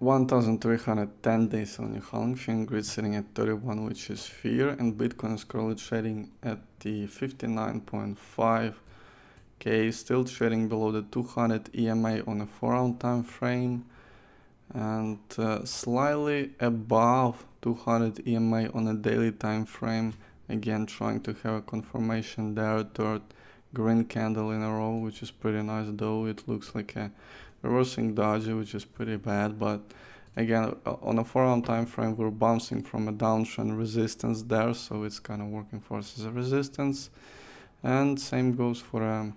1310 days on your Hang Seng grid sitting at 31, which is fear, and Bitcoin is currently trading at the 59.5k, still trading below the 200 EMA on a 4-hour time frame, and slightly above 200 EMA on a daily time frame. Again, trying to have a confirmation there, third green candle in a row, which is pretty nice, though it looks like a reversing doji, which is pretty bad. But again, on a 4-hour time frame, we're bouncing from a downtrend resistance there, so it's kind of working for us as a resistance. And same goes for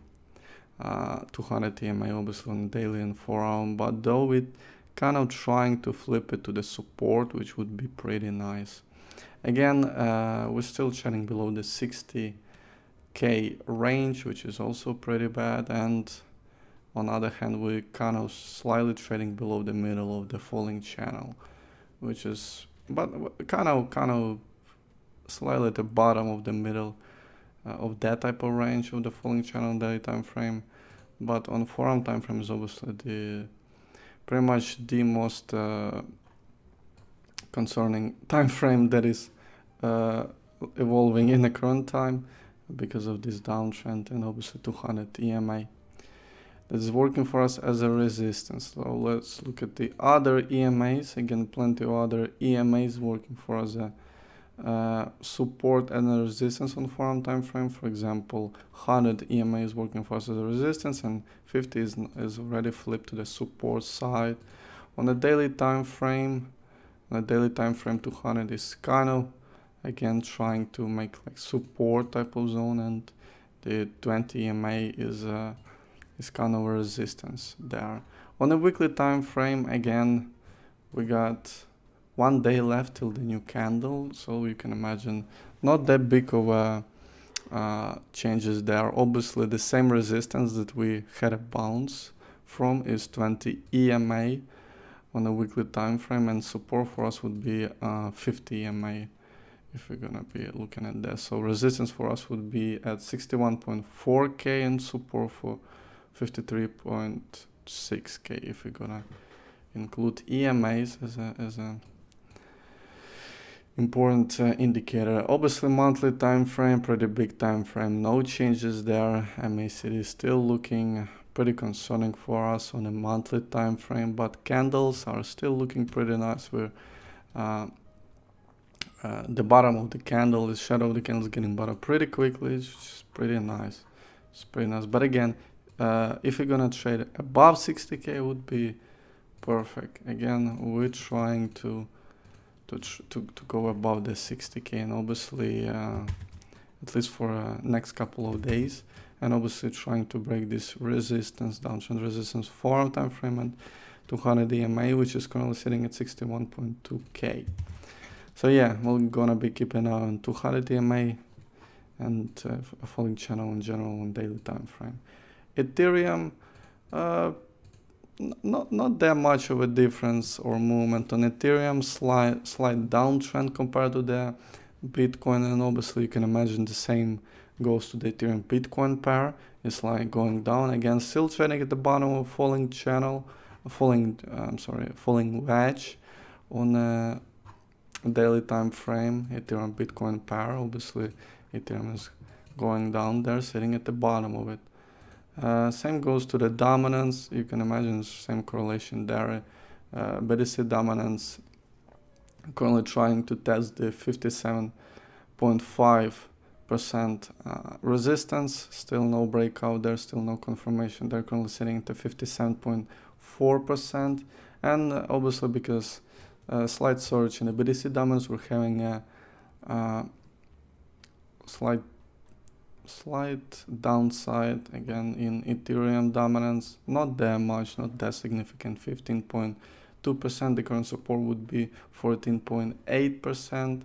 200 EMA, obviously on daily and 4-hour, but though it kind of trying to flip it to the support, which would be pretty nice. Again, we're still trading below the 60k range, which is also pretty bad, and on the other hand, we're kind of slightly trading below the middle of the falling channel, which is but kind of slightly at the bottom of the middle of that type of range of the falling channel daily time frame. But on 4-hour time frame is obviously the pretty much the most concerning time frame that is evolving in the current time because of this downtrend, and obviously 200 EMA that is working for us as a resistance. So let's look at the other EMAs. Again, plenty of other EMAs working for us as a support and a resistance on 4-hour time frame. For example, 100 EMA is working for us as a resistance, and 50 is already flipped to the support side. On the daily time frame, 200 is kind of again trying to make like support type of zone, and the 20 EMA is kind of a resistance there. On the weekly time frame, again, we got 1 day left till the new candle, so you can imagine not that big of changes there. Obviously, the same resistance that we had a bounce from is 20 EMA on the weekly time frame, and support for us would be 50 EMA if we're gonna be looking at that. So resistance for us would be at 61.4k and support for 53.6k if we're gonna include EMAs as a important indicator. Obviously, monthly time frame, pretty big time frame, no changes there. MACD is still looking pretty concerning for us on a monthly time frame, but candles are still looking pretty nice. Where the bottom of the candle, the shadow of the candle is getting bottom pretty quickly, which is pretty nice. It's pretty nice. But again, if you're gonna trade above 60k, would be perfect. Again, we're trying to go above the 60k, and obviously at least for next couple of days, and obviously trying to break this resistance, downtrend resistance 4-hour time frame and 200 EMA, which is currently sitting at 61.2k. So yeah, we're gonna be keeping an eye on 200 EMA and a falling channel in general on daily time frame. Ethereum, not that much of a difference or movement on Ethereum. Slight downtrend compared to the Bitcoin, and obviously you can imagine the same goes to the Ethereum Bitcoin pair. It's like going down again, still trading at the bottom of a falling channel, falling wedge on a daily time frame. Ethereum Bitcoin pair, obviously Ethereum is going down there, sitting at the bottom of it. Same goes to the dominance. You can imagine the same correlation there. BTC dominance currently trying to test the 57.5% resistance. Still no breakout there, still no confirmation. They're currently sitting at the 57.4%. And obviously because slight surge in the BTC dominance, we're having a slight downside again in Ethereum dominance. Not that much, not that significant. 15.2%. The current support would be 14.8%.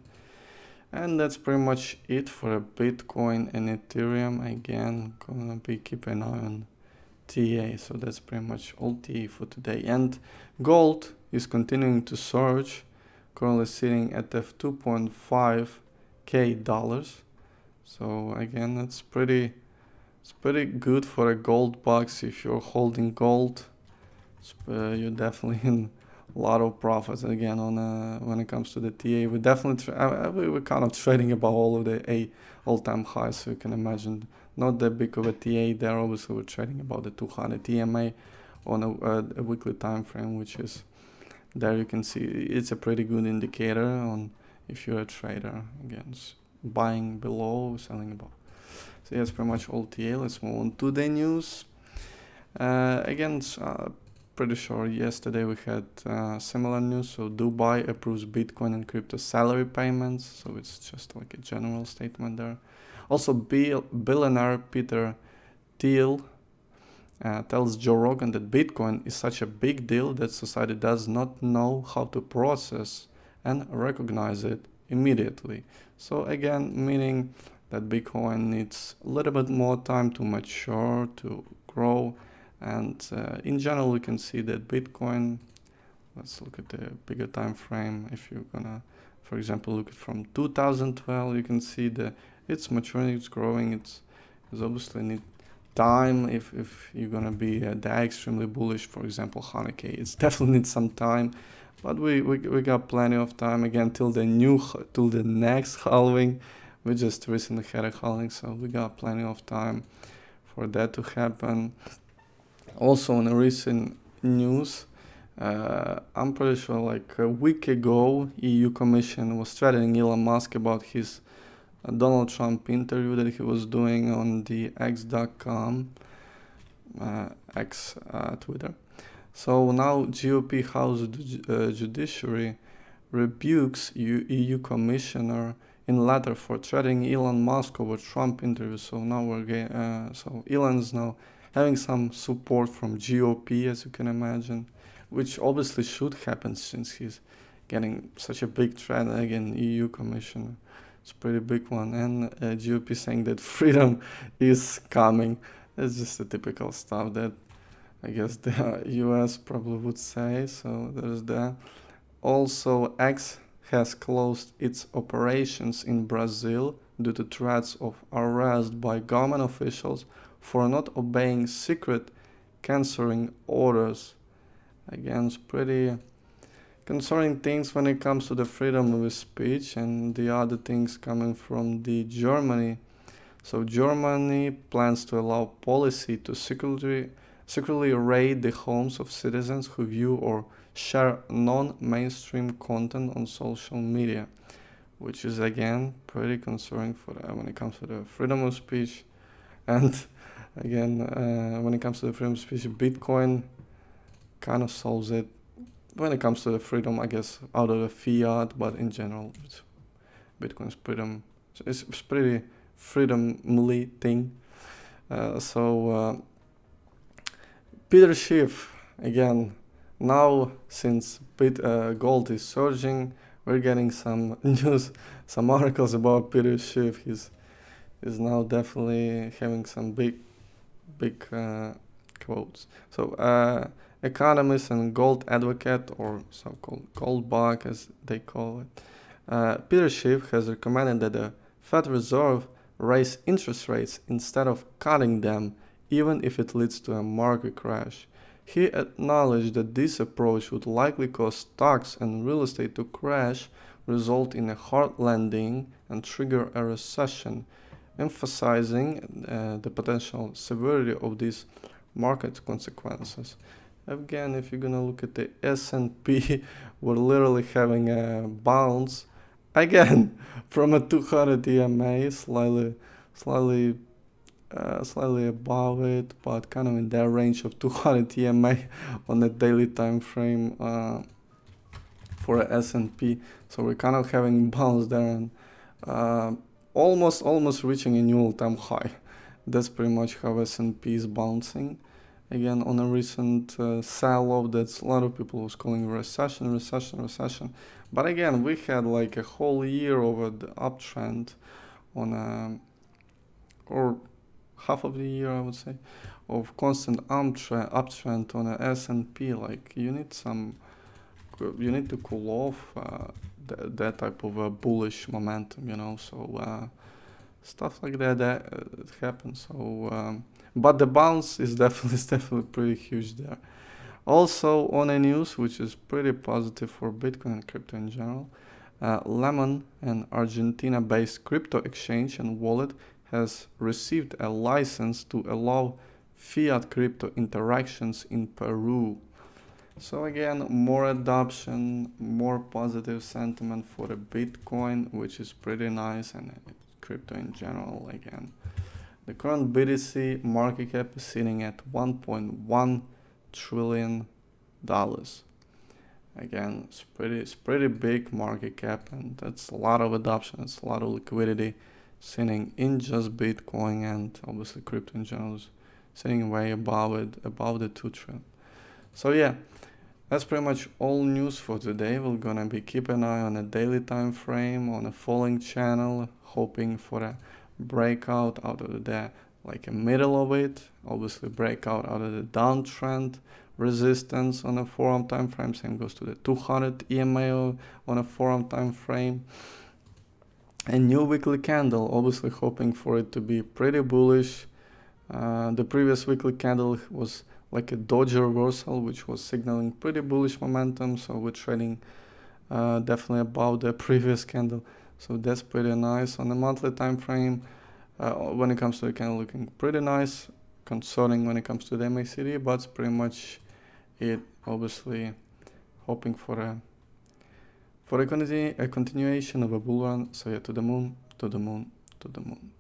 And that's pretty much it for Bitcoin and Ethereum. Again, gonna be keeping an eye on TA. So that's pretty much all TA for today. And gold is continuing to surge, currently sitting at the 2.5k dollars. So again, it's pretty good for a gold box. If you're holding gold, you're definitely in a lot of profits again on when it comes to the TA. We definitely we're kind of trading above all of the all-time highs, so you can imagine not that big of a TA there. Obviously, we're trading about the 200 EMA on a weekly time frame, which is there. You can see it's a pretty good indicator on if you're a trader. Again, buying below, selling above. So that's pretty much all TA. Let's move on to the news. Again, pretty sure yesterday we had similar news. So Dubai approves Bitcoin and crypto salary payments. So it's just like a general statement there. Also, billionaire Peter Thiel tells Joe Rogan that Bitcoin is such a big deal that society does not know how to process and recognize it immediately. So again, meaning that Bitcoin needs a little bit more time to mature, to grow. And in general, we can see that Bitcoin, let's look at the bigger time frame. If you're gonna, for example, look at from 2012, you can see that it's maturing, it's growing. It's obviously need time if you're gonna be that extremely bullish. For example, 100K, it's definitely needs some time. But we got plenty of time again till the next halving. We just recently had a halving, so we got plenty of time for that to happen. Also, in a recent news, I'm pretty sure like a week ago, EU Commission was threatening Elon Musk about his Donald Trump interview that he was doing on the X.com, Twitter. So now GOP House Judiciary rebukes EU Commissioner in letter for threatening Elon Musk over Trump interview. So now so Elon's now having some support from GOP, as you can imagine, which obviously should happen since he's getting such a big threat again, EU Commissioner. It's a pretty big one. And GOP saying that freedom is coming. It's just the typical stuff that I guess the US probably would say. So there's that. Also, X has closed its operations in Brazil due to threats of arrest by government officials for not obeying secret censoring orders. Again, it's pretty concerning things when it comes to the freedom of speech and the other things coming from the Germany. So Germany plans to allow policy to secretly raid the homes of citizens who view or share non-mainstream content on social media, which is again pretty concerning for when it comes to the freedom of speech. And again, when it comes to the freedom of speech, Bitcoin kind of solves it. When it comes to the freedom, I guess, out of the fiat, but in general, Bitcoin's freedom. It's pretty freedomly thing. Peter Schiff, again, now since gold is surging, we're getting some news, some articles about Peter Schiff. He's now definitely having some big quotes. So economist and gold advocate, or so-called gold bug as they call it, Peter Schiff has recommended that the Fed Reserve raise interest rates instead of cutting them, even if it leads to a market crash. He acknowledged that this approach would likely cause stocks and real estate to crash, result in a hard landing, and trigger a recession, emphasizing the potential severity of these market consequences. Again, if you're gonna look at the S&P, we're literally having a bounce again from a 200 EMA, slightly above it, but kind of in that range of 200 EMA on a daily time frame for a S&P. So we're kind of having bounce there and almost reaching a new all-time high. That's pretty much how S&P is bouncing. Again, on a recent sell-off, that's a lot of people was calling recession. But again, we had like a whole year over the uptrend on or half of the year, I would say, of constant uptrend on a S&P. Like you need to cool off that type of a bullish momentum, So stuff like that happens. So but the bounce is definitely pretty huge there. Also on a news which is pretty positive for Bitcoin and crypto in general, Lemon, an Argentina-based crypto exchange and wallet, has received a license to allow fiat crypto interactions in Peru. So again, more adoption, more positive sentiment for the Bitcoin, which is pretty nice, and crypto in general. Again, the current BTC market cap is sitting at $1.1 trillion. Again, it's pretty big market cap, and that's a lot of adoption. It's a lot of liquidity sitting in just Bitcoin, and obviously crypto in general is sitting way above it, above the 2 trillion. So yeah, that's pretty much all news for today. We're gonna be keeping an eye on a daily time frame, on a falling channel, hoping for a breakout out of the like a middle of it, obviously breakout out of the downtrend resistance on a 4-hour time frame. Same goes to the 200 EMA on a 4-hour time frame. A new weekly candle, obviously hoping for it to be pretty bullish. The previous weekly candle was like a doji reversal, which was signaling pretty bullish momentum, so we're trading definitely above the previous candle, so that's pretty nice. On the monthly time frame, when it comes to the candle, looking pretty nice, concerning when it comes to the MACD, but pretty much it. Obviously hoping for a continuation of a bull run. So yeah, to the moon, to the moon, to the moon.